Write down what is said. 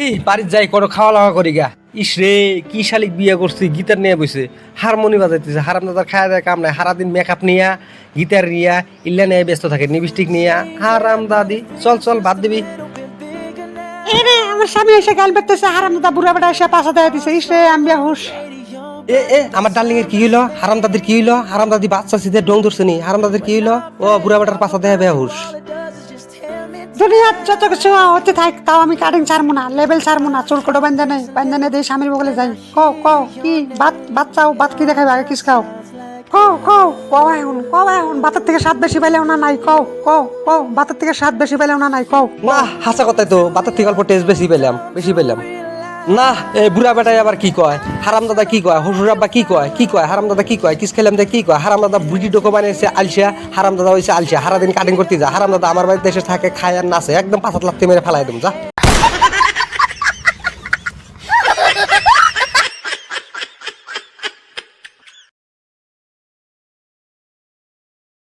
এই বাড়ির যাই করো খাওয়া দাওয়া করি গা। ইস রে কি শালিক বিয়ে করছি, গিটার নিয়ে বসে হারমোনি বাজাইতেছে। হারাম দাদার খাওয়া দেয় কাম নাই, সারাদিন মেকআপ নিয়া গিটার নিয়া ইল্লা নিয়ে ব্যস্ত থাকে, লিপস্টিক নিয়া। হারাম দাদি চল চল বাদ দিবি। এরে আমার স্বামী এসে গাল বেরতেছে, হারামদাদা বুড়া বেটা এসে পাশা দেয়া দিছে। ইস রে আমি বেহুশ। এ আমার ডার্লিং এর কি হইলো? হারাম দাদির কি হইলো? হারাম দাদি বাচ্চা সিধে ডং ধরছে নি? হারাম দাদির কি হইলো? ও বুড়া বেটার পাশা দেয় বেহুশ। দুনিয়ার যত কিছু হতে থাক, তাও আমি কাটিং ছাড়বো না, লেবেল ছাড়বো না। চুল কোটো বান্ধা নেই দিয়ে স্বামীর বগলে যাই। কও কও কি ভাত চাও? ভাত কি দেখাবে? আগে কিস খাও? কও এখন ভাতের থেকে স্বাদ বেশি পাইলেও না নাই? কও ভাতের থেকে স্বাদ বেশি পাইলেও না নাই? কও না হাসা কথাই তো, বাতার থেকে অল্প টেস্ট বেশি পেলাম। না এই বুড়া বেটাই আবার কি কয়? হারাম দাদা কি কয়? হসুর আব্বা কি কয়? হারাম দাদা কি কয়? কিস খেলাম কি কয়? হারাম দাদা বুড়ি ডোকো বানিয়েছে আলসিয়া। হারাম দাদা হয়েছে আলসিয়া, সারাদিন কাটিং করতে যা। হারাম দাদা আমার বাড়িতে এসে থাকে, খায় আর নাচে, একদম 5 লাখ মেরে ফেলাই দেবো যা।